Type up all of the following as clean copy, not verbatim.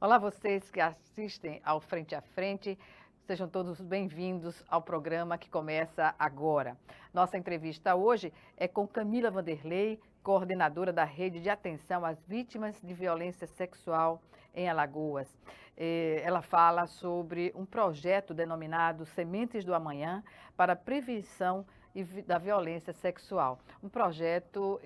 Olá, vocês que assistem ao Frente a Frente, sejam todos bem-vindos ao programa que começa agora. Nossa entrevista hoje é com Camila Vanderlei, coordenadora da Rede de Atenção às Vítimas de Violência Sexual em Alagoas. Ela fala sobre um projeto denominado Sementes do Amanhã para a prevenção da violência sexual. Um projeto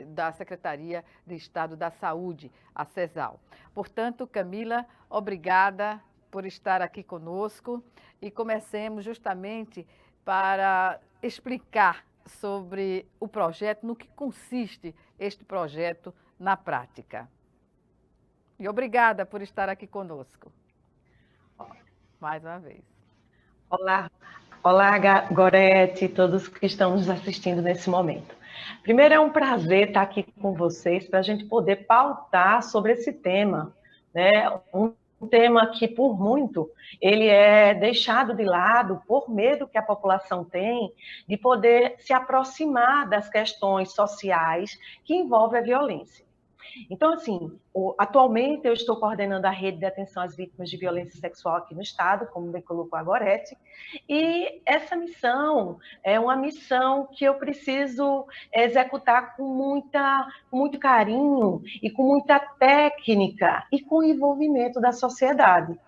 da Secretaria de Estado da Saúde, a CESAL. Portanto, Camila, obrigada por estar aqui conosco e comecemos justamente para explicar sobre o projeto, no que consiste este projeto na prática. E obrigada por estar aqui conosco. Mais uma vez. Olá, Gorete, todos que estão nos assistindo nesse momento. Primeiro, é um prazer estar aqui com vocês para a gente poder pautar sobre esse tema, né? Um tema que, por muito, ele é deixado de lado por medo que a população tem de poder se aproximar das questões sociais que envolvem a violência. Então, assim, atualmente eu estou coordenando a rede de atenção às vítimas de violência sexual aqui no estado, como bem colocou a Gorete, e essa missão é uma missão que eu preciso executar com muito carinho e com muita técnica e com o envolvimento da sociedade.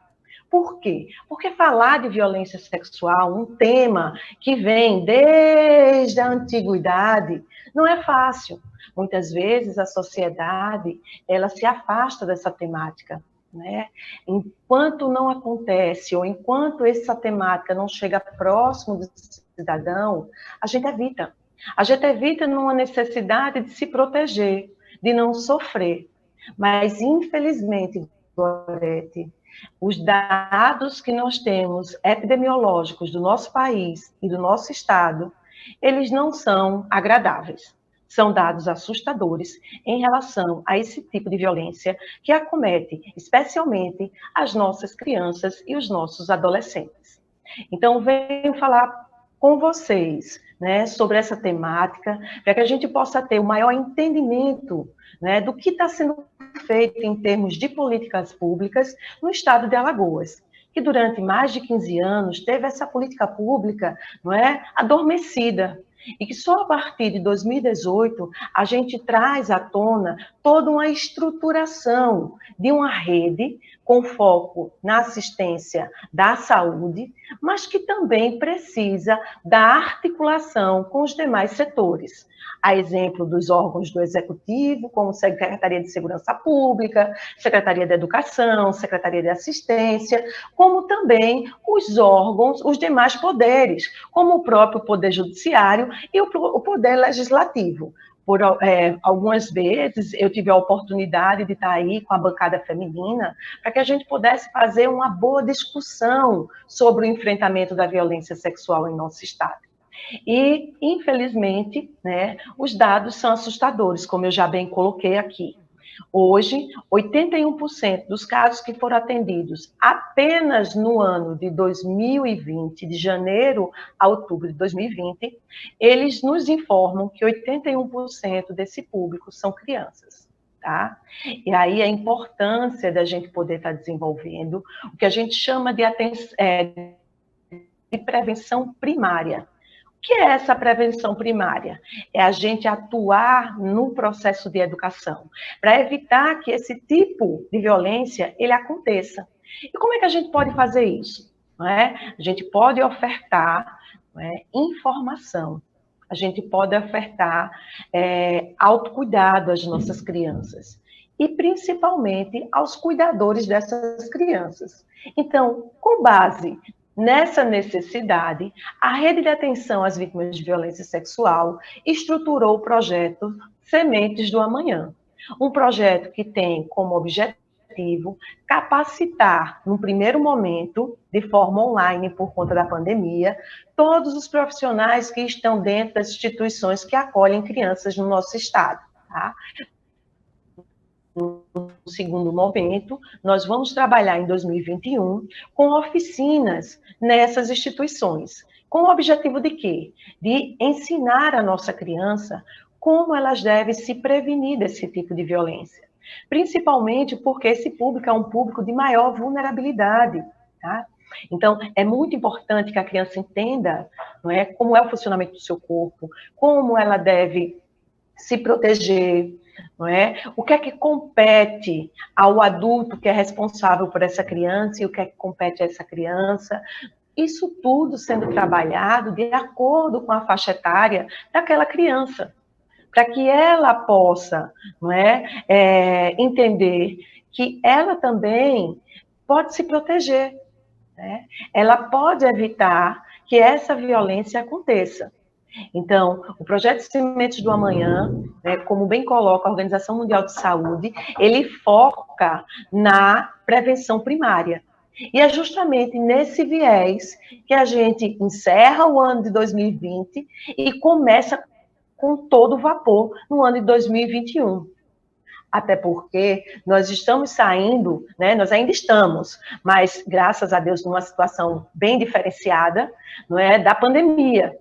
Por quê? Porque falar de violência sexual, um tema que vem desde a antiguidade, não é fácil. Muitas vezes a sociedade, ela se afasta dessa temática, né? Enquanto não acontece, ou enquanto essa temática não chega próximo do cidadão, a gente evita. A gente evita numa necessidade de se proteger, de não sofrer. Mas, infelizmente, Gorete, os dados que nós temos epidemiológicos do nosso país e do nosso estado, eles não são agradáveis. São dados assustadores em relação a esse tipo de violência que acomete especialmente as nossas crianças e os nossos adolescentes. Então, venho falar com vocês, né, sobre essa temática, para que a gente possa ter o maior entendimento, né, do que está sendo feito em termos de políticas públicas no estado de Alagoas, que durante mais de 15 anos teve essa política pública, não é, adormecida, e que só a partir de 2018 a gente traz à tona toda uma estruturação de uma rede com foco na assistência da saúde, mas que também precisa da articulação com os demais setores. A exemplo dos órgãos do Executivo, como Secretaria de Segurança Pública, Secretaria de Educação, Secretaria de Assistência, como também os órgãos, os demais poderes, como o próprio Poder Judiciário e o Poder Legislativo. Por algumas vezes eu tive a oportunidade de estar aí com a bancada feminina para que a gente pudesse fazer uma boa discussão sobre o enfrentamento da violência sexual em nosso estado. E, infelizmente, né, os dados são assustadores, como eu já bem coloquei aqui. Hoje, 81% dos casos que foram atendidos apenas no ano de 2020, de janeiro a outubro de 2020, eles nos informam que 81% desse público são crianças. Tá? E aí a importância da gente poder estar desenvolvendo o que a gente chama de prevenção primária. O que é essa prevenção primária? É a gente atuar no processo de educação, para evitar que esse tipo de violência ele aconteça. E como é que a gente pode fazer isso? Não é? A gente pode ofertar, não é, informação, a gente pode ofertar autocuidado às nossas crianças, e principalmente aos cuidadores dessas crianças. Então, com base nessa necessidade, a Rede de Atenção às Vítimas de Violência Sexual estruturou o projeto Sementes do Amanhã. Um projeto que tem como objetivo capacitar, num primeiro momento, de forma online por conta da pandemia, todos os profissionais que estão dentro das instituições que acolhem crianças no nosso estado. Tá? No segundo momento, nós vamos trabalhar em 2021 com oficinas nessas instituições, com o objetivo de quê? De ensinar a nossa criança como elas devem se prevenir desse tipo de violência. Principalmente porque esse público é um público de maior vulnerabilidade, tá? Então, é muito importante que a criança entenda, não é, como é o funcionamento do seu corpo, como ela deve se proteger, não é? O que é que compete ao adulto que é responsável por essa criança e o que é que compete a essa criança. Isso tudo sendo trabalhado de acordo com a faixa etária daquela criança, para que ela possa, não é, entender que ela também pode se proteger, né? Ela pode evitar que essa violência aconteça. Então, o Projeto Sementes do Amanhã, né, como bem coloca a Organização Mundial de Saúde, ele foca na prevenção primária. E é justamente nesse viés que a gente encerra o ano de 2020 e começa com todo vapor no ano de 2021. Até porque nós estamos saindo, né, nós ainda estamos, mas graças a Deus numa situação bem diferenciada, não é, da pandemia.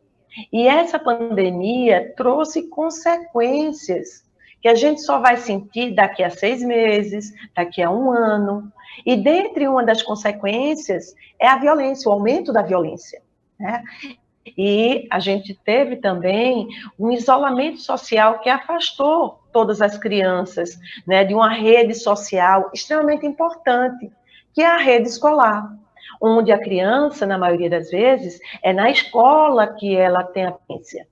E essa pandemia trouxe consequências que a gente só vai sentir daqui a 6 meses, daqui a 1 ano. E dentre uma das consequências é a violência, o aumento da violência, né? E a gente teve também um isolamento social que afastou todas as crianças, né, de uma rede social extremamente importante, que é a rede escolar, onde a criança, na maioria das vezes, é na escola que ela tem a vivência.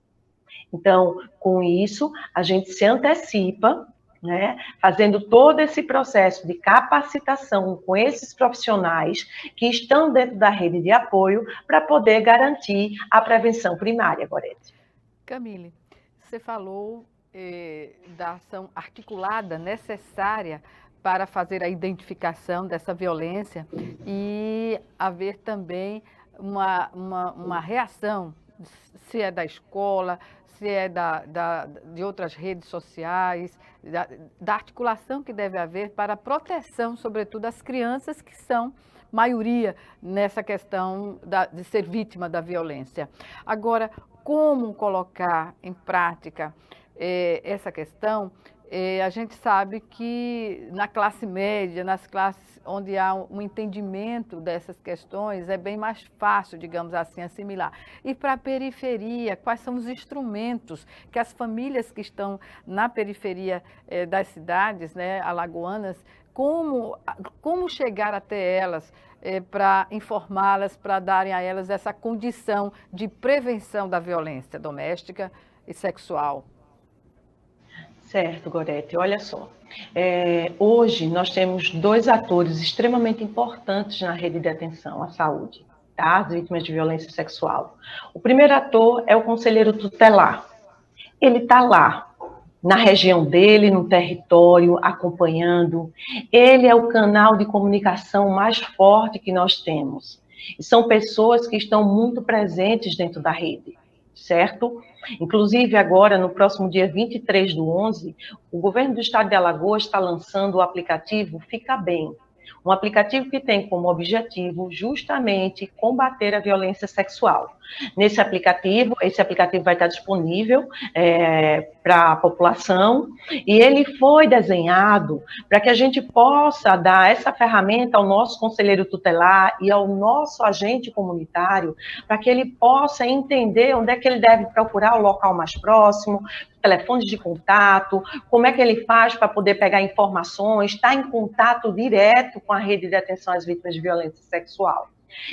Então, com isso, a gente se antecipa, né, fazendo todo esse processo de capacitação com esses profissionais que estão dentro da rede de apoio para poder garantir a prevenção primária, Gorete. Camille, você falou da ação articulada necessária para fazer a identificação dessa violência e haver também uma reação, se é da escola, se é de outras redes sociais, da articulação que deve haver para a proteção, sobretudo, das crianças que são maioria nessa questão de ser vítima da violência. Agora, como colocar em prática essa questão? A gente sabe que na classe média, nas classes onde há um entendimento dessas questões, é bem mais fácil, digamos assim, assimilar. E para a periferia, quais são os instrumentos que as famílias que estão na periferia das cidades, né, alagoanas, como chegar até elas para informá-las, para darem a elas essa condição de prevenção da violência doméstica e sexual? Certo, Gorete. Olha só. Hoje nós temos 2 atores extremamente importantes na rede de atenção à saúde, tá? As vítimas de violência sexual. O primeiro ator é o conselheiro tutelar. Ele está lá, na região dele, no território, acompanhando. Ele é o canal de comunicação mais forte que nós temos. E são pessoas que estão muito presentes dentro da rede, certo? Inclusive, agora, no próximo dia 23/11, o governo do estado de Alagoas está lançando o aplicativo Fica Bem, um aplicativo que tem como objetivo justamente combater a violência sexual. Esse aplicativo vai estar disponível para a população e ele foi desenhado para que a gente possa dar essa ferramenta ao nosso conselheiro tutelar e ao nosso agente comunitário, para que ele possa entender onde é que ele deve procurar o local mais próximo, telefones de contato, como é que ele faz para poder pegar informações, estar em contato direto com a rede de atenção às vítimas de violência sexual.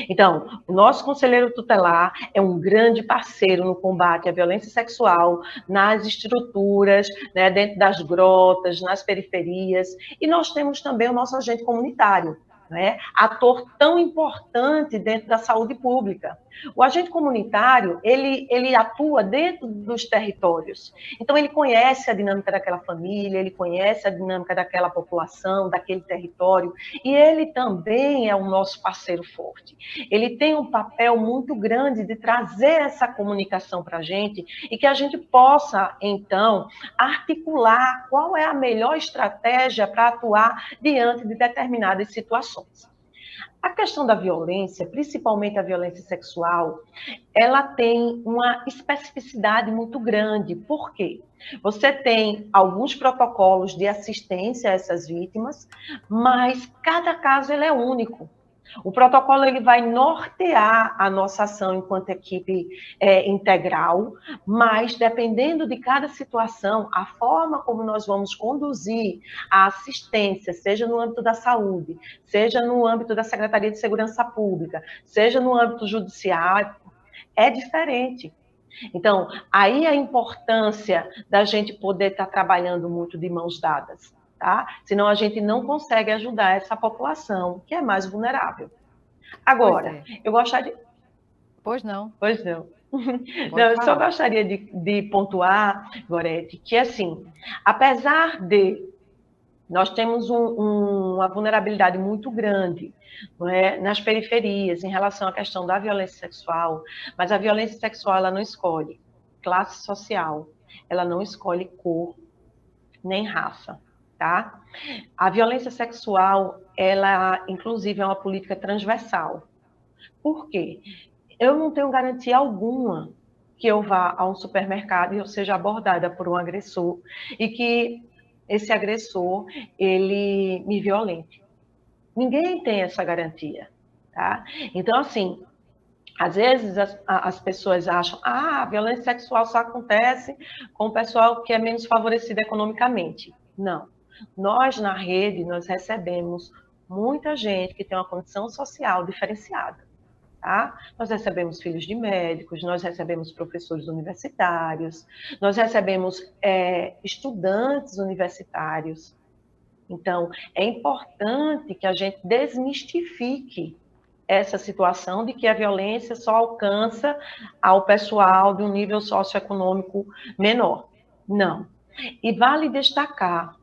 Então, o nosso conselheiro tutelar é um grande parceiro no combate à violência sexual, nas estruturas, né, dentro das grotas, nas periferias, e nós temos também o nosso agente comunitário, né, ator tão importante dentro da saúde pública. O agente comunitário, ele atua dentro dos territórios. Então, ele conhece a dinâmica daquela família, ele conhece a dinâmica daquela população, daquele território, e ele também é o nosso parceiro forte. Ele tem um papel muito grande de trazer essa comunicação para a gente e que a gente possa, então, articular qual é a melhor estratégia para atuar diante de determinadas situações. A questão da violência, principalmente a violência sexual, ela tem uma especificidade muito grande. Por quê? Você tem alguns protocolos de assistência a essas vítimas, mas cada caso ele é único. O protocolo ele vai nortear a nossa ação enquanto equipe integral, mas dependendo de cada situação, a forma como nós vamos conduzir a assistência, seja no âmbito da saúde, seja no âmbito da Secretaria de Segurança Pública, seja no âmbito judiciário, é diferente. Então, aí a importância da gente poder estar trabalhando muito de mãos dadas. Tá? Senão a gente não consegue ajudar essa população que é mais vulnerável. Agora, eu gostaria... Pois não. Pois não. Não, eu só gostaria de pontuar, Gorete, que assim, apesar de nós temos uma vulnerabilidade muito grande, não é, nas periferias em relação à questão da violência sexual, mas a violência sexual ela não escolhe classe social, ela não escolhe cor nem raça. Tá? A violência sexual, ela, inclusive, é uma política transversal. Por quê? Eu não tenho garantia alguma que eu vá a um supermercado e eu seja abordada por um agressor e que esse agressor, ele me violente. Ninguém tem essa garantia. Tá? Então, assim, às vezes as pessoas acham a violência sexual só acontece com o pessoal que é menos favorecido economicamente. Não. Nós, na rede, nós recebemos muita gente que tem uma condição social diferenciada. Tá? Nós recebemos filhos de médicos, nós recebemos professores universitários, nós recebemos estudantes universitários. Então, é importante que a gente desmistifique essa situação de que a violência só alcança ao pessoal de um nível socioeconômico menor. Não. E vale destacar,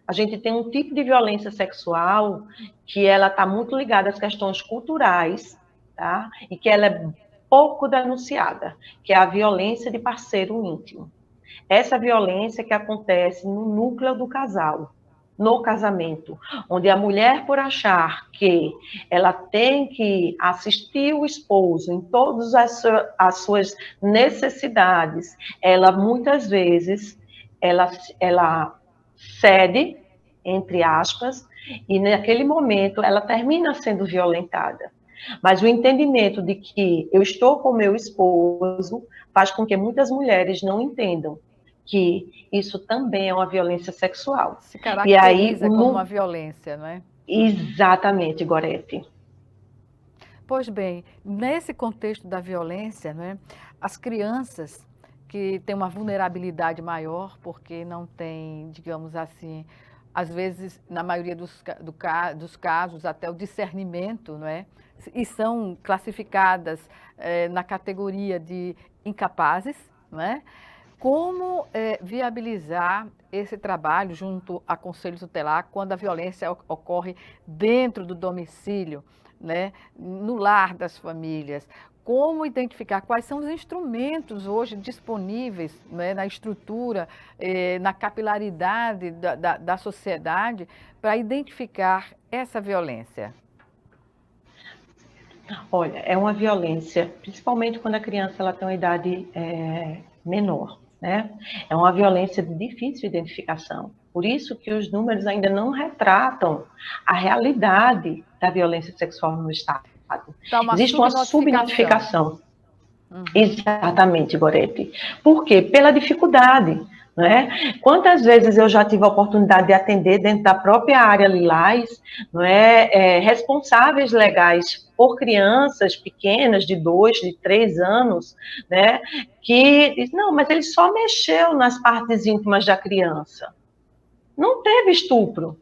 a gente tem um tipo de violência sexual que ela está muito ligada às questões culturais, tá? E que ela é pouco denunciada, que é a violência de parceiro íntimo. Essa violência que acontece no núcleo do casal, no casamento, onde a mulher, por achar que ela tem que assistir o esposo em todas as suas necessidades, ela muitas vezes ela cede, entre aspas, e naquele momento ela termina sendo violentada. Mas o entendimento de que eu estou com meu esposo faz com que muitas mulheres não entendam que isso também é uma violência sexual. Se caracteriza como uma violência, não é? Exatamente, Gorete. Pois bem, nesse contexto da violência, não é, as crianças que têm uma vulnerabilidade maior, porque não têm, digamos assim, às vezes, na maioria dos casos, até o discernimento, não é? E são classificadas na categoria de incapazes, não é? Como viabilizar esse trabalho junto a Conselho Tutelar quando a violência ocorre dentro do domicílio, né? No lar das famílias? Como identificar quais são os instrumentos hoje disponíveis, né, na estrutura, na capilaridade da sociedade para identificar essa violência? Olha, é uma violência, principalmente quando a criança ela tem uma idade menor, né? É uma violência de difícil identificação. Por isso que os números ainda não retratam a realidade da violência sexual no Estado. Então, existe uma subnotificação. Exatamente, Gorete. Por quê? Pela dificuldade. Né? Quantas vezes eu já tive a oportunidade de atender dentro da própria área Lilás, não é, responsáveis legais por crianças pequenas de 2, de 3 anos, né, que diz, não, mas ele só mexeu nas partes íntimas da criança. Não teve estupro.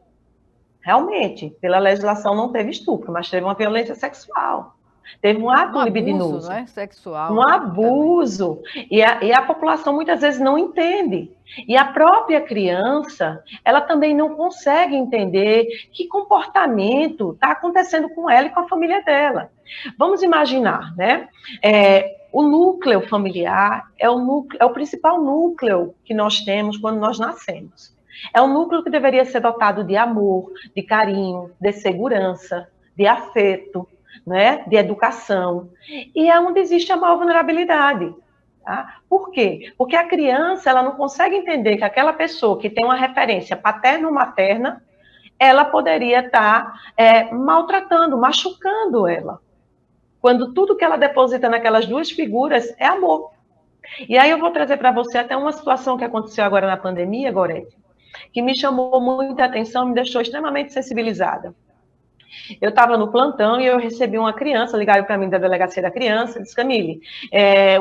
Realmente, pela legislação não teve estupro, mas teve uma violência sexual. Teve um ato libidinoso. Não é? Sexual. Um abuso. E a população muitas vezes não entende. E a própria criança, ela também não consegue entender que comportamento está acontecendo com ela e com a família dela. Vamos imaginar, né? O núcleo familiar é o principal núcleo que nós temos quando nós nascemos. É um núcleo que deveria ser dotado de amor, de carinho, de segurança, de afeto, né, de educação. E é onde existe a maior vulnerabilidade. Tá? Por quê? Porque a criança ela não consegue entender que aquela pessoa que tem uma referência paterna ou materna, ela poderia estar maltratando, machucando ela. Quando tudo que ela deposita naquelas duas figuras é amor. E aí eu vou trazer para você até uma situação que aconteceu agora na pandemia, Gorete, que me chamou muita atenção, me deixou extremamente sensibilizada. Eu estava no plantão e eu recebi uma criança, ligaram para mim da delegacia da criança, disse, Camille,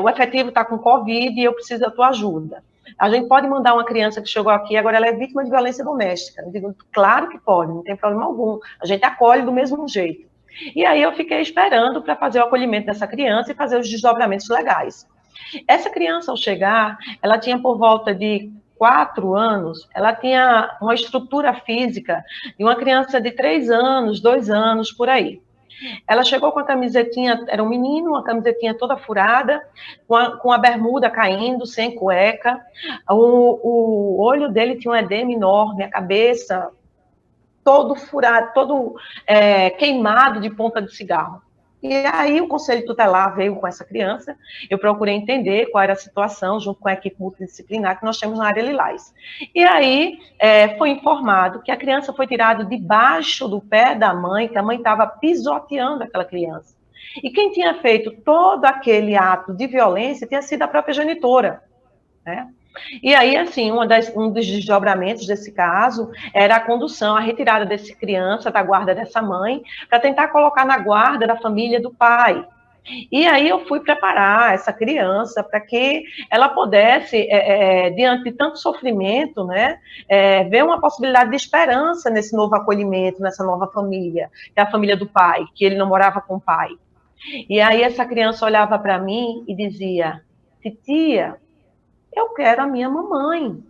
o efetivo está com Covid e eu preciso da tua ajuda. A gente pode mandar uma criança que chegou aqui, agora ela é vítima de violência doméstica. Eu digo, claro que pode, não tem problema algum. A gente acolhe do mesmo jeito. E aí eu fiquei esperando para fazer o acolhimento dessa criança e fazer os desdobramentos legais. Essa criança, ao chegar, ela tinha por volta de 4 anos, ela tinha uma estrutura física de uma criança de 3 anos, 2 anos, por aí. Ela chegou com a camisetinha, era um menino, uma camisetinha toda furada, com a bermuda caindo, sem cueca. O olho dele tinha um edema enorme, a cabeça todo furado, todo queimado de ponta de cigarro. E aí o Conselho Tutelar veio com essa criança, eu procurei entender qual era a situação, junto com a equipe multidisciplinar que nós temos na área Lilás. E aí foi informado que a criança foi tirada debaixo do pé da mãe, que a mãe estava pisoteando aquela criança. E quem tinha feito todo aquele ato de violência tinha sido a própria genitora, né? E aí, assim, um dos desdobramentos desse caso era a condução, a retirada dessa criança da guarda dessa mãe, para tentar colocar na guarda da família do pai. E aí eu fui preparar essa criança para que ela pudesse, diante de tanto sofrimento, né, ver uma possibilidade de esperança nesse novo acolhimento, nessa nova família, que é a família do pai, que ele não morava com o pai. E aí essa criança olhava para mim e dizia, titia, eu quero a minha mamãe.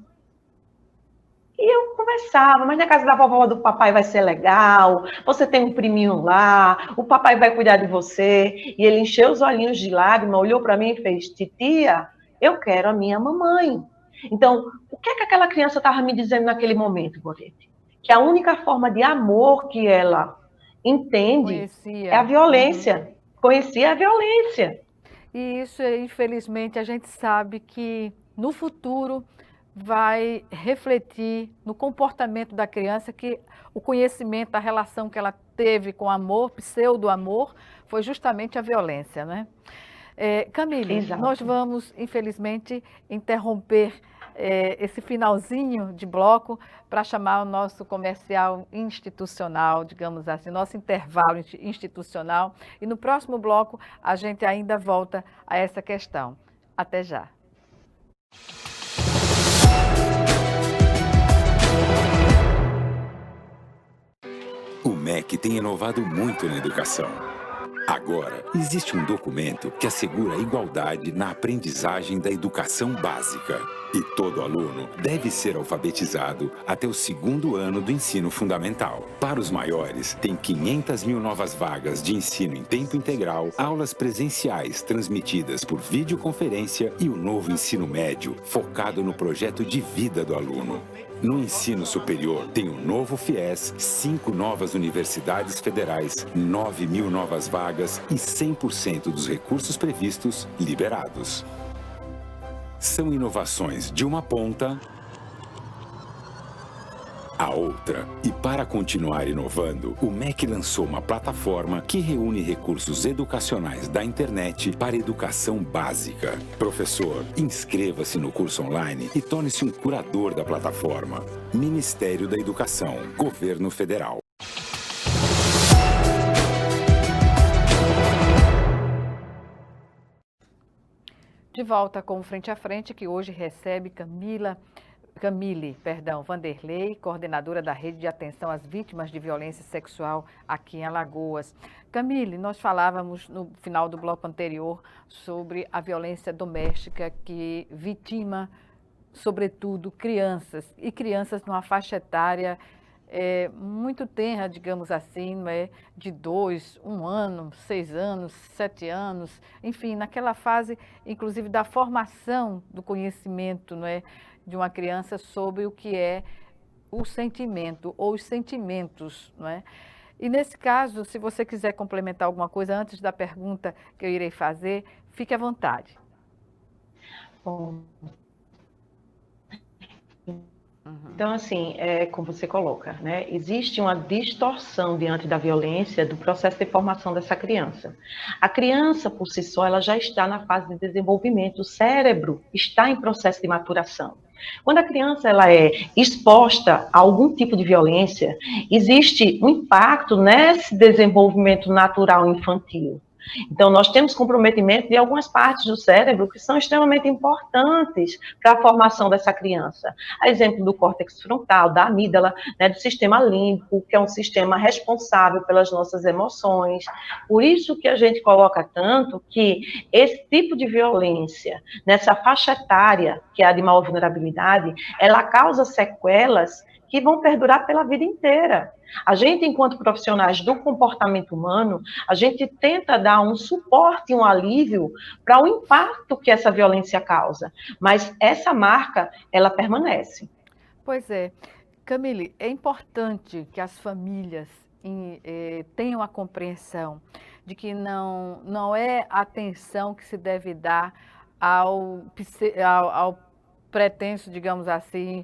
E eu conversava, mas na casa da vovó do papai vai ser legal, você tem um priminho lá, o papai vai cuidar de você. E ele encheu os olhinhos de lágrima, olhou para mim e fez, titia, eu quero a minha mamãe. Então, o que é que aquela criança estava me dizendo naquele momento, Gorete? Que a única forma de amor que ela entende é a violência. Conhecia a violência. E isso, infelizmente, a gente sabe que no futuro vai refletir no comportamento da criança, que o conhecimento, a relação que ela teve com amor, pseudo-amor, foi justamente a violência, né? Camille, Exato. Nós vamos, infelizmente, interromper esse finalzinho de bloco para chamar o nosso comercial institucional, digamos assim, nosso intervalo institucional. E no próximo bloco a gente ainda volta a essa questão. Até já. O MEC tem inovado muito na educação. Agora, existe um documento que assegura a igualdade na aprendizagem da educação básica. E todo aluno deve ser alfabetizado até o 2º ano do ensino fundamental. Para os maiores, tem 500 mil novas vagas de ensino em tempo integral, aulas presenciais transmitidas por videoconferência e o novo ensino médio, focado no projeto de vida do aluno. No ensino superior, tem o novo FIES, 5 novas universidades federais, 9 mil novas vagas e 100% dos recursos previstos liberados. São inovações de uma ponta à outra. E para continuar inovando, o MEC lançou uma plataforma que reúne recursos educacionais da internet para educação básica. Professor, inscreva-se no curso online e torne-se um curador da plataforma. Ministério da Educação, Governo Federal. De volta com o Frente a Frente, que hoje recebe Camille Vanderlei, coordenadora da Rede de Atenção às Vítimas de Violência Sexual aqui em Alagoas. Camille, nós falávamos no final do bloco anterior sobre a violência doméstica que vitima, sobretudo, crianças, e crianças numa faixa etária muito tenra, digamos assim, não é? De 2, 1 ano, 6 anos, 7 anos, enfim, naquela fase, inclusive, da formação do conhecimento, não é? De uma criança sobre o que é o sentimento ou os sentimentos, não é? E nesse caso, se você quiser complementar alguma coisa antes da pergunta que eu irei fazer, fique à vontade. Bom, então, assim, como você coloca, né? Existe uma distorção diante da violência do processo de formação dessa criança. A criança, por si só, ela já está na fase de desenvolvimento, o cérebro está em processo de maturação. Quando a criança ela é exposta a algum tipo de violência, existe um impacto nesse desenvolvimento natural infantil. Então, nós temos comprometimento de algumas partes do cérebro que são extremamente importantes para a formação dessa criança. A exemplo do córtex frontal, da amígdala, né, do sistema límbico, que é um sistema responsável pelas nossas emoções. Por isso que a gente coloca tanto que esse tipo de violência, nessa faixa etária, que é a de maior vulnerabilidade, ela causa sequelas que vão perdurar pela vida inteira. A gente, enquanto profissionais do comportamento humano, a gente tenta dar um suporte, um alívio para o impacto que essa violência causa, mas essa marca, ela permanece. Pois é. Camille, é importante que as famílias tenham a compreensão de que não é a atenção que se deve dar ao pretenso, digamos assim,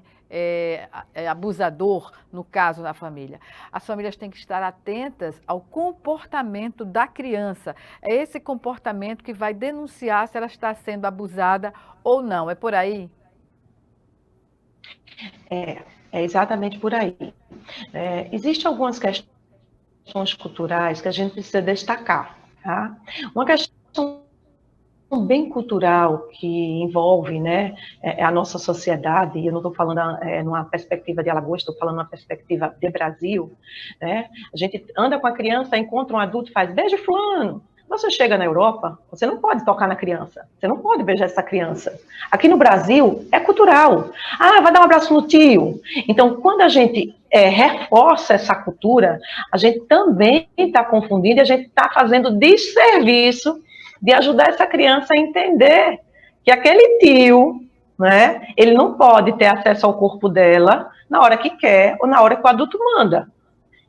abusador, no caso da família. As famílias têm que estar atentas ao comportamento da criança. É esse comportamento que vai denunciar se ela está sendo abusada ou não. É por aí? É exatamente por aí. Existem algumas questões culturais que a gente precisa destacar. Tá? Uma questão bem cultural que envolve, né, a nossa sociedade, e eu não estou falando numa perspectiva de Alagoas, estou falando numa perspectiva de Brasil, né? A gente anda com a criança, encontra um adulto e faz, beijo fulano. Você chega na Europa, você não pode tocar na criança, você não pode beijar essa criança. Aqui no Brasil, é cultural. Ah, vai dar um abraço no tio. Então, quando a gente reforça essa cultura, a gente também está confundindo, e a gente está fazendo desserviço de ajudar essa criança a entender que aquele tio, né, ele não pode ter acesso ao corpo dela na hora que quer ou na hora que o adulto manda.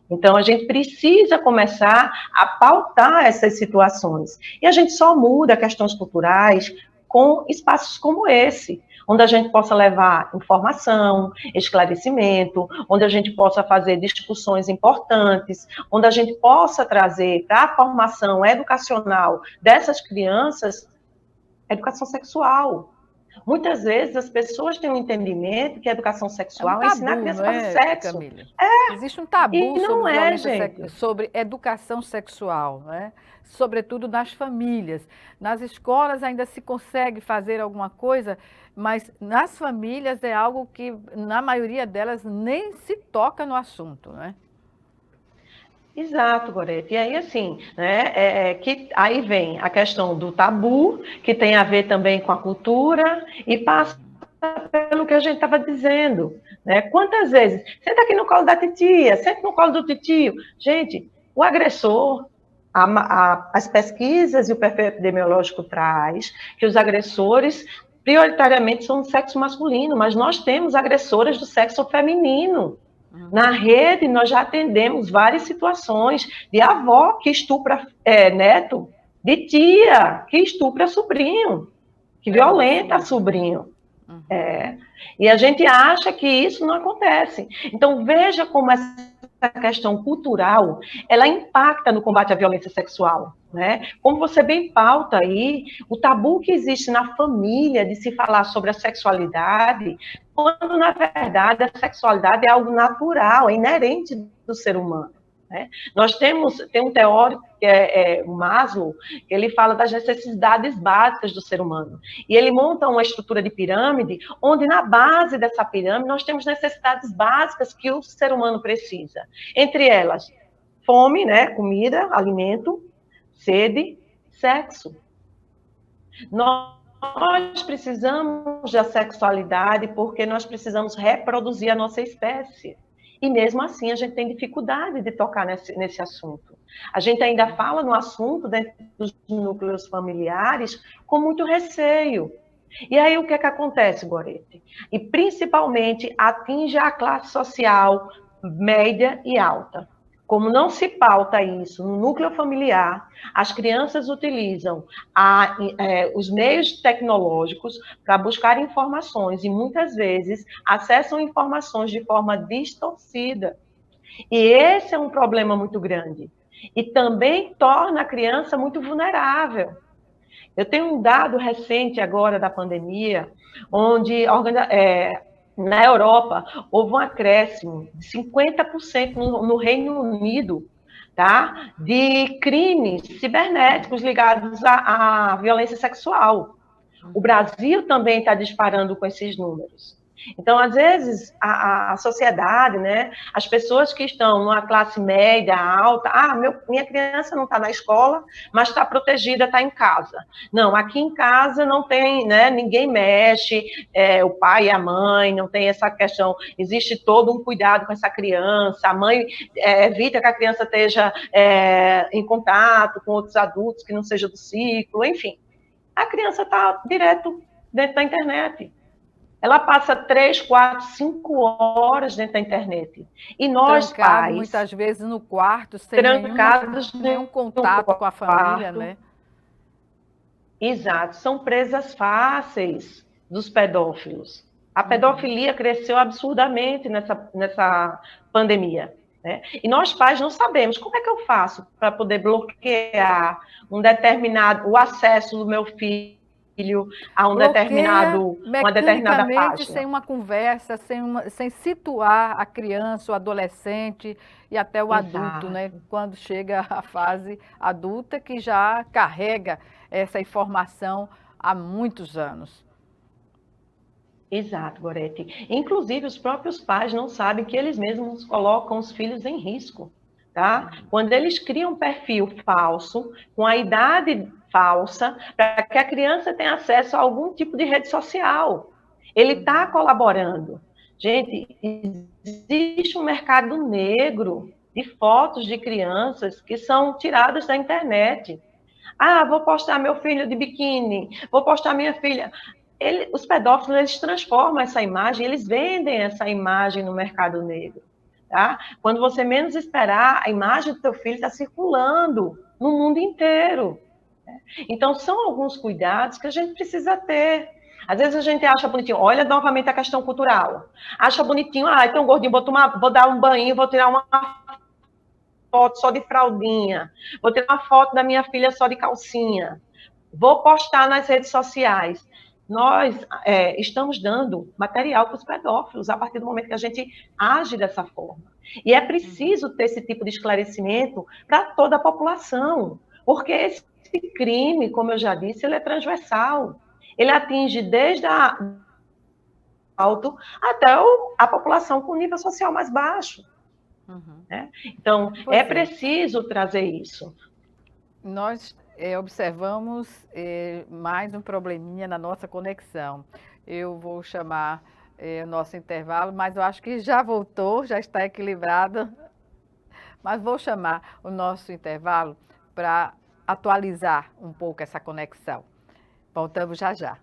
Então, a gente precisa começar a pautar essas situações. E a gente só muda questões culturais com espaços como esse, onde a gente possa levar informação, esclarecimento, onde a gente possa fazer discussões importantes, onde a gente possa trazer para a formação educacional dessas crianças educação sexual. Muitas vezes as pessoas têm um entendimento que a educação sexual é ensinar a criança a fazer sexo. Camila? Existe um tabu sobre educação sexual, né? Sobretudo nas famílias. Nas escolas ainda se consegue fazer alguma coisa, mas nas famílias é algo que, na maioria delas, nem se toca no assunto, né? Exato, Gorete. E aí, assim, né, que aí vem a questão do tabu, que tem a ver também com a cultura, e passa pelo que a gente estava dizendo, né? Quantas vezes, senta aqui no colo da titia, senta no colo do titio. Gente, o agressor, as pesquisas e o perfil epidemiológico traz que os agressores prioritariamente são do sexo masculino, mas nós temos agressoras do sexo feminino. Na rede, nós já atendemos várias situações de avó que estupra neto, de tia que estupra sobrinho, que violenta sobrinho. E a gente acha que isso não acontece. Então, veja como essa questão cultural, ela impacta no combate à violência sexual, né? Como você bem pauta aí, o tabu que existe na família de se falar sobre a sexualidade, quando, na verdade, a sexualidade é algo natural, é inerente do ser humano. Né? Tem um teórico, que é o Maslow, que ele fala das necessidades básicas do ser humano. E ele monta uma estrutura de pirâmide, onde na base dessa pirâmide nós temos necessidades básicas que o ser humano precisa. Entre elas, fome, né, comida, alimento, sede, sexo. Nós precisamos da sexualidade porque nós precisamos reproduzir a nossa espécie. E mesmo assim a gente tem dificuldade de tocar nesse assunto. A gente ainda fala no assunto dentro dos núcleos familiares com muito receio. E aí o que é que acontece, Gorete? E principalmente atinge a classe social média e alta. Como não se pauta isso no núcleo familiar, as crianças utilizam os meios tecnológicos para buscar informações e muitas vezes acessam informações de forma distorcida. E esse é um problema muito grande. E também torna a criança muito vulnerável. Eu tenho um dado recente agora da pandemia, onde na Europa houve um acréscimo de 50% no Reino Unido, tá? De crimes cibernéticos ligados à violência sexual. O Brasil também está disparando com esses números. Então, às vezes, a sociedade, né, as pessoas que estão numa classe média, alta, minha criança não está na escola, mas está protegida, está em casa. Não, aqui em casa não tem, né, ninguém mexe, o pai e a mãe, não tem essa questão, existe todo um cuidado com essa criança, a mãe evita que a criança esteja em contato com outros adultos que não seja do ciclo, enfim. A criança está direto dentro da internet. Ela passa 3, 4, 5 horas dentro da internet. E nós, pais... muitas vezes no quarto, sem nenhum contato com a família, né? Exato. São presas fáceis dos pedófilos. A pedofilia cresceu absurdamente nessa pandemia. Né? E nós, pais, não sabemos como é que eu faço para poder bloquear o acesso do meu filho a uma determinada página. Sem uma conversa, sem situar a criança, o adolescente e até o adulto, né? Quando chega a fase adulta, que já carrega essa informação há muitos anos. Exato, Gorete. Inclusive, os próprios pais não sabem que eles mesmos colocam os filhos em risco. Tá? Quando eles criam um perfil falso, com a idade falsa, para que a criança tenha acesso a algum tipo de rede social. Ele está colaborando. Gente, existe um mercado negro de fotos de crianças que são tiradas da internet. Vou postar meu filho de biquíni, vou postar minha filha. Os pedófilos, eles transformam essa imagem, eles vendem essa imagem no mercado negro. Tá? Quando você menos esperar, a imagem do teu filho está circulando no mundo inteiro. Então, são alguns cuidados que a gente precisa ter. Às vezes a gente acha bonitinho, olha novamente a questão cultural. Acha bonitinho, tão gordinho, vou dar um banho, vou tirar uma foto só de fraldinha, vou tirar uma foto da minha filha só de calcinha, vou postar nas redes sociais. Nós estamos dando material para os pedófilos a partir do momento que a gente age dessa forma. E é preciso ter esse tipo de esclarecimento para toda a população, porque esse crime, como eu já disse, ele é transversal. Ele atinge desde alto até a população com nível social mais baixo. Né? Então, preciso trazer isso. Nós observamos mais um probleminha na nossa conexão. Eu vou chamar o nosso intervalo, mas eu acho que já voltou, já está equilibrado. Mas vou chamar o nosso intervalo para atualizar um pouco essa conexão. Voltamos já já.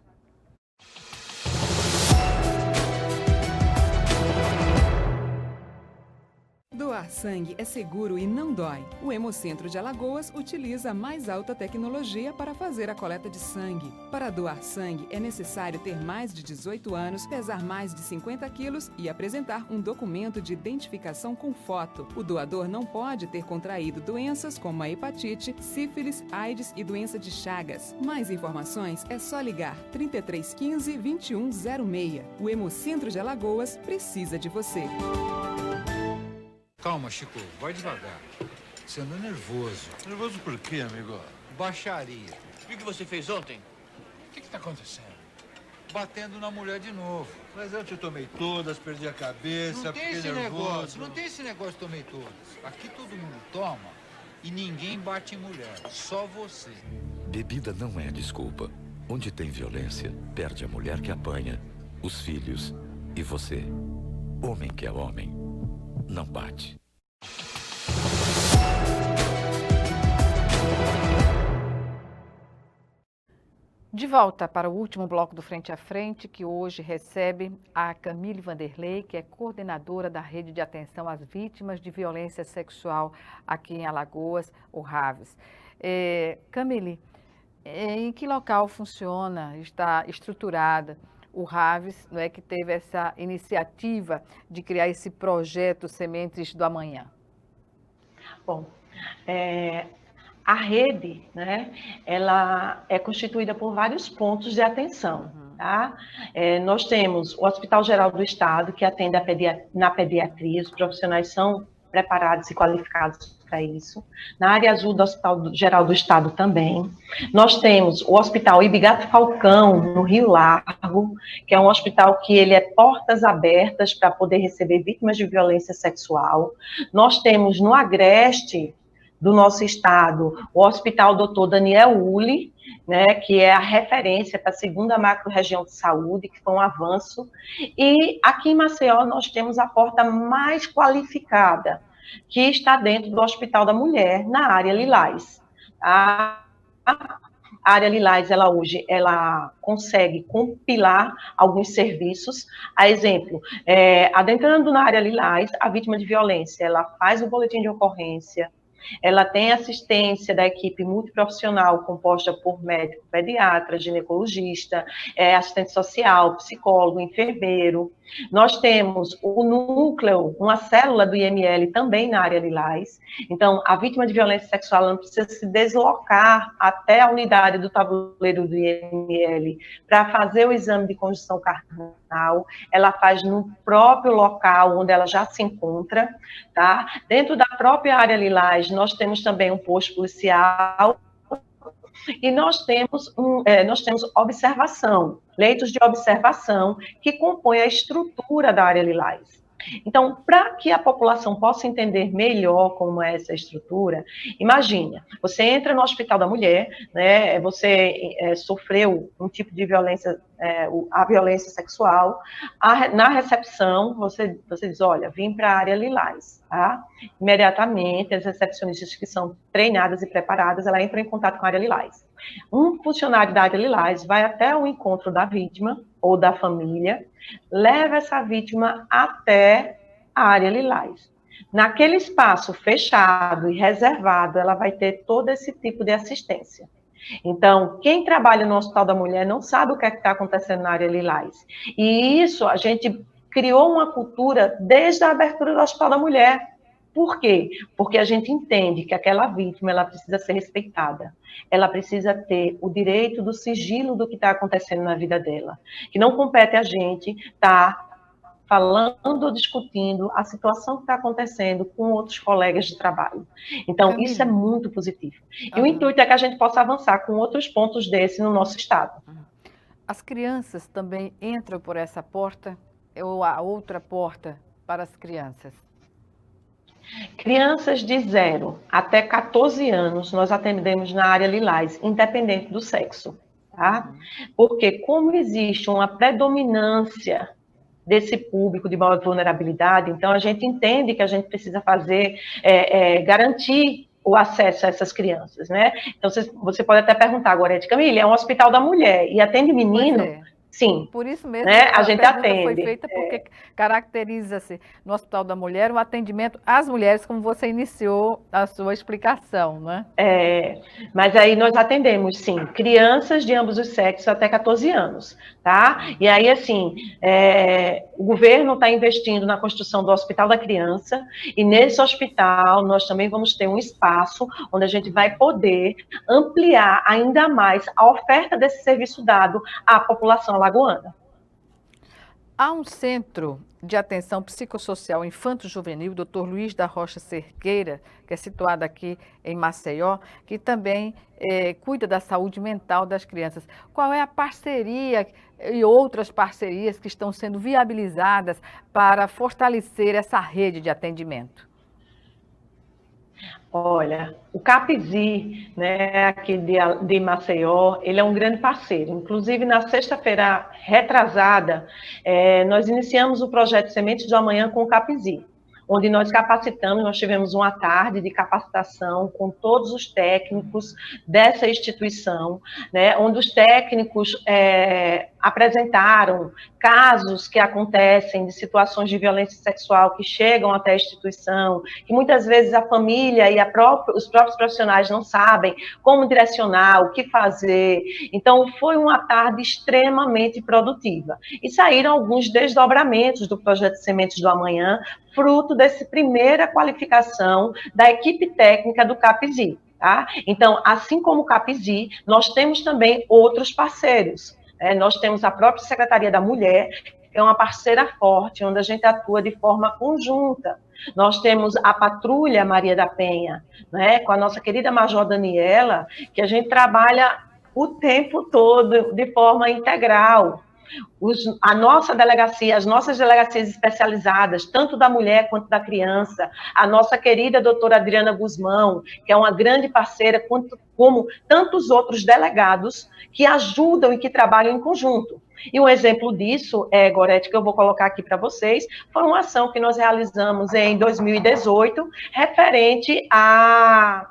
Doar sangue é seguro e não dói. O Hemocentro de Alagoas utiliza a mais alta tecnologia para fazer a coleta de sangue. Para doar sangue, é necessário ter mais de 18 anos, pesar mais de 50 quilos e apresentar um documento de identificação com foto. O doador não pode ter contraído doenças como a hepatite, sífilis, AIDS e doença de Chagas. Mais informações é só ligar 3315 2106. O Hemocentro de Alagoas precisa de você. Calma, Chico, vai devagar. Você anda nervoso. Nervoso por quê, amigo? Baixaria. O que você fez ontem? O que tá acontecendo? Batendo na mulher de novo. Mas eu te tomei todas, perdi a cabeça, Não tem fiquei esse nervoso. negócio, não tem esse negócio tomei todas. Aqui todo mundo toma e ninguém bate em mulher, só você. Bebida não é desculpa. Onde tem violência, perde a mulher que apanha, os filhos e você. Homem que é homem, não bate. De volta para o último bloco do Frente a Frente, que hoje recebe a Camille Vanderlei, que é coordenadora da Rede de Atenção às Vítimas de Violência Sexual aqui em Alagoas, o RAVES. Camille, em que local funciona, está estruturada o RAVES, não é, que teve essa iniciativa de criar esse projeto Sementes do Amanhã? Bom, a rede, né, ela é constituída por vários pontos de atenção, tá? Nós temos o Hospital Geral do Estado, que atende na pediatria, os profissionais são preparados e qualificados para isso. Na área azul do Hospital Geral do Estado também. Nós temos o Hospital Ibigato Falcão, no Rio Largo, que é um hospital que ele é portas abertas para poder receber vítimas de violência sexual. Nós temos no Agreste do nosso estado, o Hospital Dr. Daniel Uli, né, que é a referência para a segunda macro-região de saúde, que foi um avanço. E aqui em Maceió nós temos a porta mais qualificada, que está dentro do Hospital da Mulher, na área Lilás. A área Lilás, hoje, ela consegue compilar alguns serviços. A exemplo, adentrando na área Lilás, a vítima de violência, ela faz o boletim de ocorrência, ela tem assistência da equipe multiprofissional composta por médico, pediatra, ginecologista, assistente social, psicólogo, enfermeiro. Nós temos o núcleo, uma célula do IML também na área Lilás. Então, a vítima de violência sexual não precisa se deslocar até a unidade do tabuleiro do IML para fazer o exame de conjunção carnal. Ela faz no próprio local onde ela já se encontra, tá? Dentro da própria área Lilás, nós temos também um posto policial e nós temos observação, leitos de observação que compõem a estrutura da área Lilás. Então, para que a população possa entender melhor como é essa estrutura, imagina, você entra no Hospital da Mulher, né, você sofreu um tipo de violência, a violência sexual, na recepção, você diz, olha, vim para a área Lilás, tá? Imediatamente, as recepcionistas que são treinadas e preparadas, ela entra em contato com a área Lilás. Um funcionário da área Lilás vai até o encontro da vítima ou da família, leva essa vítima até a área Lilás. Naquele espaço fechado e reservado, ela vai ter todo esse tipo de assistência. Então, quem trabalha no Hospital da Mulher não sabe o que está acontecendo na área Lilás. E isso, a gente criou uma cultura desde a abertura do Hospital da Mulher. Por quê? Porque a gente entende que aquela vítima, ela precisa ser respeitada. Ela precisa ter o direito do sigilo do que está acontecendo na vida dela. Que não compete a gente estar falando ou discutindo a situação que está acontecendo com outros colegas de trabalho. Então, Camille, isso é muito positivo. E o intuito é que a gente possa avançar com outros pontos desse no nosso estado. As crianças também entram por essa porta ou a outra porta para as crianças? Crianças de 0 até 14 anos, nós atendemos na área Lilás, independente do sexo, tá? Porque como existe uma predominância desse público de maior vulnerabilidade, então a gente entende que a gente precisa fazer, garantir o acesso a essas crianças, né? Então você pode até perguntar agora, Camille, é um hospital da mulher e atende menino? Sim. Por isso mesmo, né? A gente atende. Foi feita porque caracteriza-se no Hospital da Mulher o atendimento às mulheres, como você iniciou a sua explicação, né? Mas aí nós atendemos, sim, crianças de ambos os sexos até 14 anos, tá? E aí, assim, o governo está investindo na construção do Hospital da Criança, e nesse hospital nós também vamos ter um espaço onde a gente vai poder ampliar ainda mais a oferta desse serviço dado à população alagoana. Há um centro de atenção psicossocial infanto-juvenil, Dr. Luiz da Rocha Cerqueira, que é situado aqui em Maceió, que também cuida da saúde mental das crianças. Qual é a parceria e outras parcerias que estão sendo viabilizadas para fortalecer essa rede de atendimento? Olha, o CAPSI, né, aqui de Maceió, ele é um grande parceiro. Inclusive, na sexta-feira retrasada, nós iniciamos o projeto Sementes do Amanhã com o CAPSI. onde nós capacitamos, nós tivemos uma tarde de capacitação com todos os técnicos dessa instituição, né, onde os técnicos apresentaram casos que acontecem de situações de violência sexual que chegam até a instituição, que muitas vezes a família e os próprios profissionais não sabem como direcionar, o que fazer. Então, foi uma tarde extremamente produtiva. E saíram alguns desdobramentos do projeto Sementes do Amanhã, fruto dessa primeira qualificação da equipe técnica do CAPSI. Tá? Então, assim como o CAPSI, nós temos também outros parceiros. Nós temos a própria Secretaria da Mulher, que é uma parceira forte, onde a gente atua de forma conjunta. Nós temos a Patrulha Maria da Penha, né, com a nossa querida Major Daniela, que a gente trabalha o tempo todo de forma integral. A nossa delegacia, as nossas delegacias especializadas, tanto da mulher quanto da criança, a nossa querida doutora Adriana Guzmão, que é uma grande parceira, como tantos outros delegados que ajudam e que trabalham em conjunto. E um exemplo disso, Gorete, que eu vou colocar aqui para vocês, foi uma ação que nós realizamos em 2018, referente à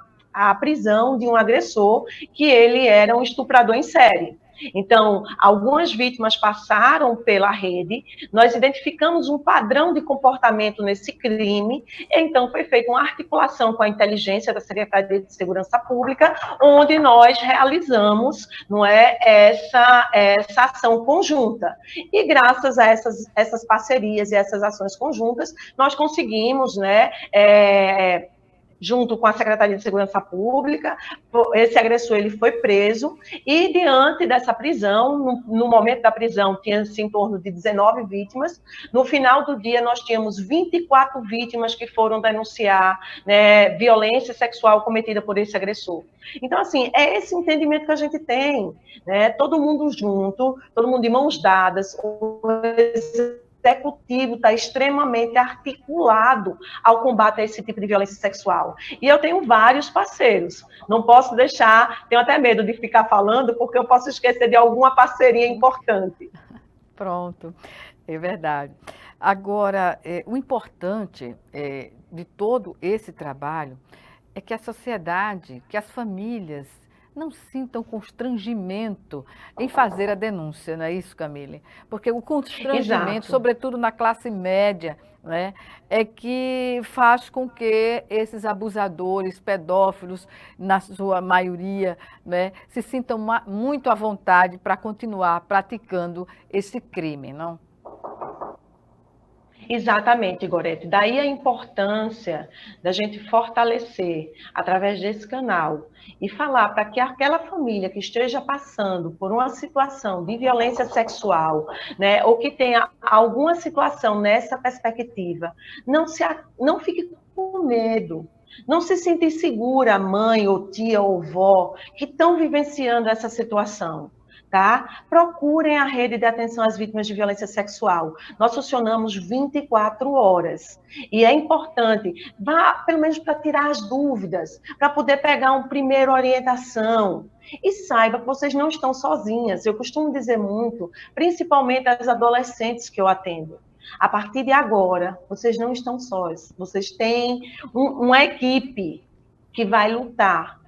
prisão de um agressor, que ele era um estuprador em série. Então, algumas vítimas passaram pela rede, nós identificamos um padrão de comportamento nesse crime, e então foi feita uma articulação com a inteligência da Secretaria de Segurança Pública, onde nós realizamos, não é, essa ação conjunta. E graças a essas parcerias e essas ações conjuntas, nós conseguimos, né, junto com a Secretaria de Segurança Pública, esse agressor ele foi preso, e diante dessa prisão, no momento da prisão, tinha-se em torno de 19 vítimas, no final do dia nós tínhamos 24 vítimas que foram denunciar, né, violência sexual cometida por esse agressor. Então, assim, é esse entendimento que a gente tem, né, todo mundo junto, todo mundo de mãos dadas, executivo está extremamente articulado ao combate a esse tipo de violência sexual. E eu tenho vários parceiros. Não posso deixar, tenho até medo de ficar falando, porque eu posso esquecer de alguma parceria importante. Pronto, é verdade. Agora, o importante de todo esse trabalho é que a sociedade, que as famílias não sintam constrangimento em fazer a denúncia, não é isso, Camille? Porque o constrangimento, Exato. sobretudo na classe média, né, é que faz com que esses abusadores, pedófilos, na sua maioria, né, se sintam muito à vontade para continuar praticando esse crime, não? Exatamente, Gorete. Daí a importância da gente fortalecer através desse canal e falar para que aquela família que esteja passando por uma situação de violência sexual, né, ou que tenha alguma situação nessa perspectiva, não fique com medo. Não se sinta insegura, mãe ou tia ou vó, que estão vivenciando essa situação. Tá? Procurem a rede de atenção às vítimas de violência sexual. Nós funcionamos 24 horas. E é importante, vá pelo menos para tirar as dúvidas, para poder pegar uma primeira orientação. E saiba que vocês não estão sozinhas. Eu costumo dizer muito, principalmente as adolescentes que eu atendo. A partir de agora, vocês não estão sós. Vocês têm uma equipe que vai lutar,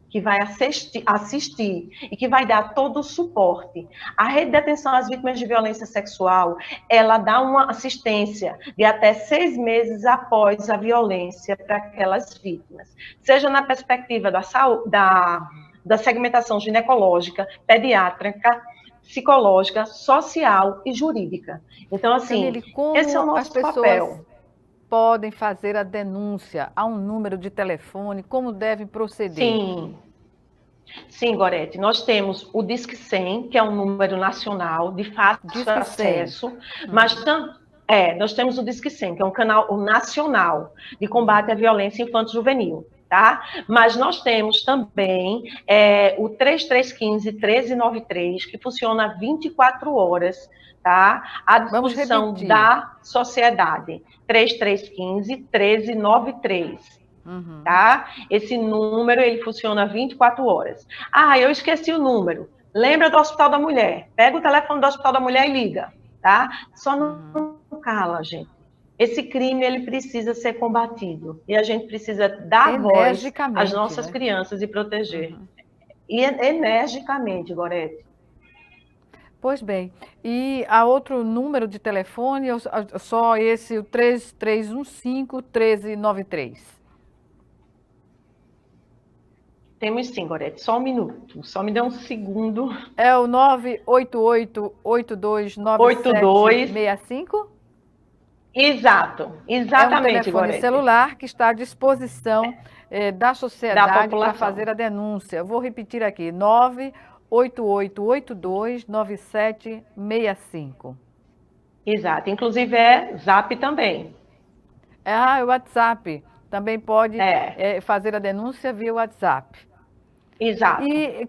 que vai assistir e que vai dar todo o suporte. A rede de atenção às vítimas de violência sexual, ela dá uma assistência de até 6 meses após a violência para aquelas vítimas, seja na perspectiva da segmentação ginecológica, pediátrica, psicológica, social e jurídica. Então, assim, Camille, como esse é o nosso papel. Podem fazer a denúncia? Há um número de telefone? Como devem proceder? Sim, Gorete. Nós temos o Disque 100, que é um número nacional de fácil acesso, mas nós temos o Disque 100, que é um canal nacional de combate à violência infanto-juvenil. Tá? Mas nós temos também o 3315-1393, que funciona 24 horas, tá? À disposição da sociedade. 3315-1393. Tá? Esse número, ele funciona 24 horas. Ah, eu esqueci o número. Lembra do Hospital da Mulher. Pega o telefone do Hospital da Mulher e liga. Tá? Só não cala, gente. esse crime ele precisa ser combatido. E a gente precisa dar voz Energicamente, às nossas né? crianças e proteger. E energicamente, Gorete. Pois bem, e há outro número de telefone, ou só esse, o 3315-1393? Temos sim, Gorete. Só um minuto. Só me dê um segundo. É o 82. 988-829765? Exato. É um Exatamente, telefone Gorete. celular que está à disposição da sociedade para população. fazer a denúncia. Eu vou repetir aqui, 988829765. Exato. Inclusive é Zap também. É o WhatsApp. Também pode fazer a denúncia via WhatsApp. Exato. E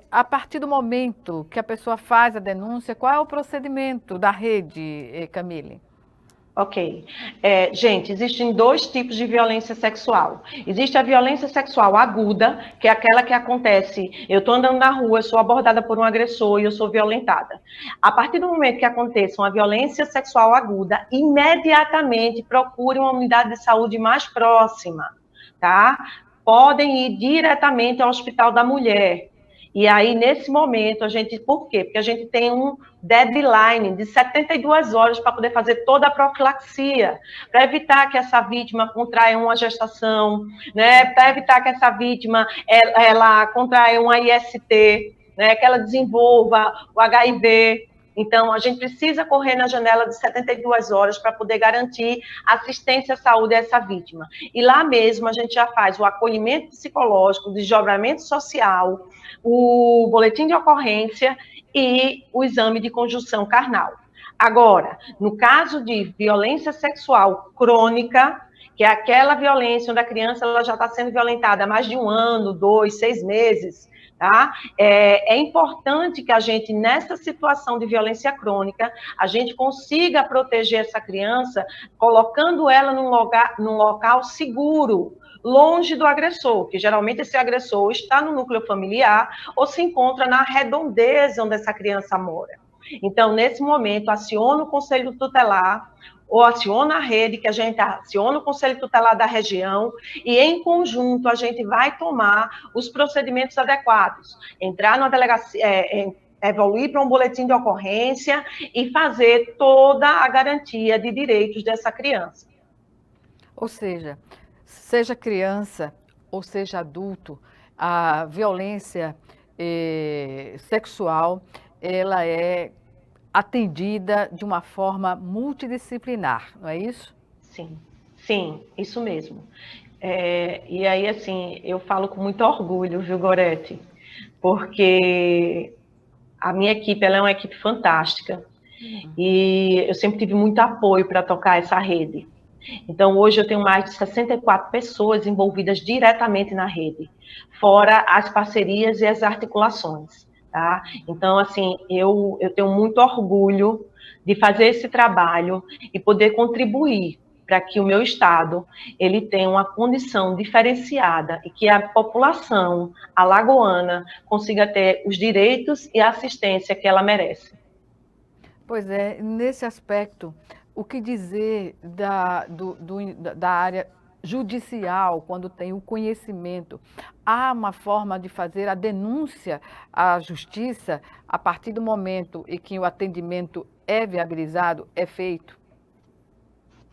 a partir do momento que a pessoa faz a denúncia, qual é o procedimento da rede, Camille? Ok. Gente, existem dois tipos de violência sexual. Existe a violência sexual aguda, que é aquela que acontece, eu estou andando na rua, eu sou abordada por um agressor e eu sou violentada. A partir do momento que aconteça uma violência sexual aguda, imediatamente procure uma unidade de saúde mais próxima, tá? Podem ir diretamente ao Hospital da Mulher. E aí, nesse momento, por quê? Porque a gente tem um deadline de 72 horas para poder fazer toda a profilaxia, para evitar que essa vítima contraia uma gestação, né? Para evitar que essa vítima ela contraia uma IST, né? Que ela desenvolva o HIV. Então, a gente precisa correr na janela de 72 horas para poder garantir assistência à saúde a essa vítima. E lá mesmo a gente já faz o acolhimento psicológico, o desdobramento social, o boletim de ocorrência e o exame de conjunção carnal. Agora, no caso de violência sexual crônica, que é aquela violência onde a criança ela já está sendo violentada há mais de 1 ano, 2, 6 meses, tá? É importante que a gente, nessa situação de violência crônica, a gente consiga proteger essa criança, colocando ela num local seguro, longe do agressor, que geralmente esse agressor está no núcleo familiar ou se encontra na redondeza onde essa criança mora. Então, nesse momento, aciona o conselho tutelar, ou aciona a rede, que a gente aciona o conselho tutelar da região, e em conjunto a gente vai tomar os procedimentos adequados, entrar na delegacia, evoluir para um boletim de ocorrência e fazer toda a garantia de direitos dessa criança. Ou seja criança ou seja adulto, a violência sexual, ela é atendida de uma forma multidisciplinar, não é isso? Sim, isso mesmo. E aí, assim, eu falo com muito orgulho, viu, Gorete? Porque a minha equipe, ela é uma equipe fantástica e eu sempre tive muito apoio para tocar essa rede. Então, hoje eu tenho mais de 64 pessoas envolvidas diretamente na rede, fora as parcerias e as articulações. Tá? Então, assim, eu tenho muito orgulho de fazer esse trabalho e poder contribuir para que o meu estado ele tenha uma condição diferenciada e que a população alagoana consiga ter os direitos e a assistência que ela merece. Pois é, nesse aspecto, o que dizer da área judicial, quando tem o conhecimento? Há uma forma de fazer a denúncia à justiça a partir do momento em que o atendimento é viabilizado, é feito?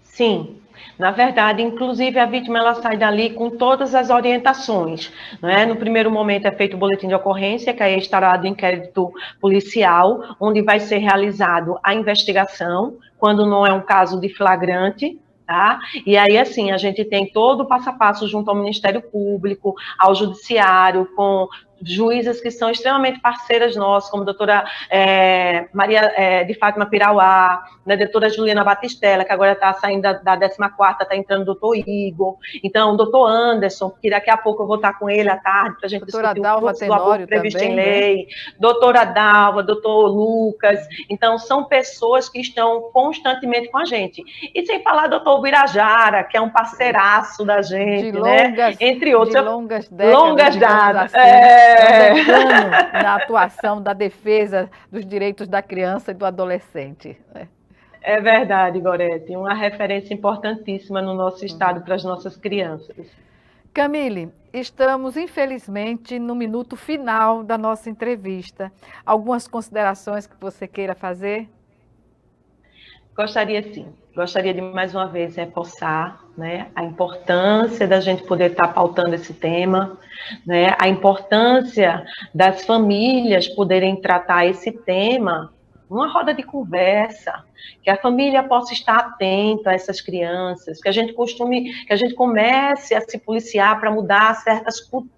Sim, na verdade, inclusive a vítima ela sai dali com todas as orientações, né? No primeiro momento é feito o boletim de ocorrência, que aí é instaurado o inquérito policial, onde vai ser realizado a investigação, quando não é um caso de flagrante, tá? E aí, assim, a gente tem todo o passo a passo junto ao Ministério Público, ao Judiciário, com juízas que são extremamente parceiras nossas, como a doutora Maria de Fátima Pirauá, né, a doutora Juliana Batistella, que agora está saindo da 14ª, está entrando o doutor Igor, então o doutor Anderson, que daqui a pouco eu vou estar com ele à tarde, para a gente discutir o fluxo do aborto previsto em lei, né? Doutora Dalva, doutor Lucas, então são pessoas que estão constantemente com a gente. E sem falar do doutor Birajara, que é um parceiraço da gente, né? Entre outros. De longas décadas. Longas datas. Assim. É um decano na atuação da defesa dos direitos da criança e do adolescente. É verdade, Gorete, uma referência importantíssima no nosso estado para as nossas crianças. Camille, estamos infelizmente no minuto final da nossa entrevista. Algumas considerações que você queira fazer? Gostaria sim, gostaria de mais uma vez reforçar, né, a importância da gente poder estar pautando esse tema, né, a importância das famílias poderem tratar esse tema numa roda de conversa, que a família possa estar atenta a essas crianças, que a gente comece a se policiar para mudar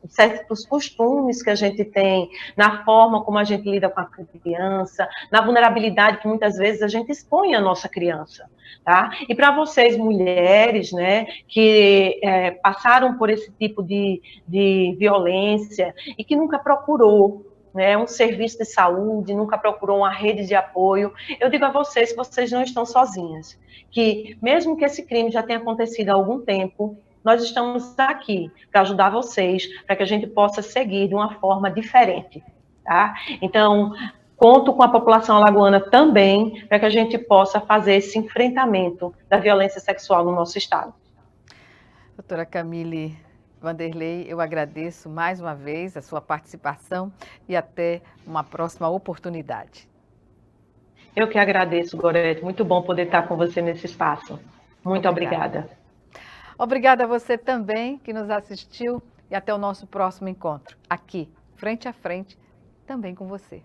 certos costumes que a gente tem na forma como a gente lida com a criança, na vulnerabilidade que muitas vezes a gente expõe a nossa criança. Tá? E para vocês, mulheres, né, que passaram por esse tipo de violência e que nunca procurou, né, um serviço de saúde, nunca procurou uma rede de apoio, eu digo a vocês que vocês não estão sozinhas, que mesmo que esse crime já tenha acontecido há algum tempo, nós estamos aqui para ajudar vocês, para que a gente possa seguir de uma forma diferente, tá? Então, conto com a população alagoana também, para que a gente possa fazer esse enfrentamento da violência sexual no nosso estado. Doutora Camille Vanderlei, eu agradeço mais uma vez a sua participação e até uma próxima oportunidade. Eu que agradeço, Gorete. Muito bom poder estar com você nesse espaço. Muito obrigada. Obrigada a você também que nos assistiu e até o nosso próximo encontro, aqui, frente a frente, também com você.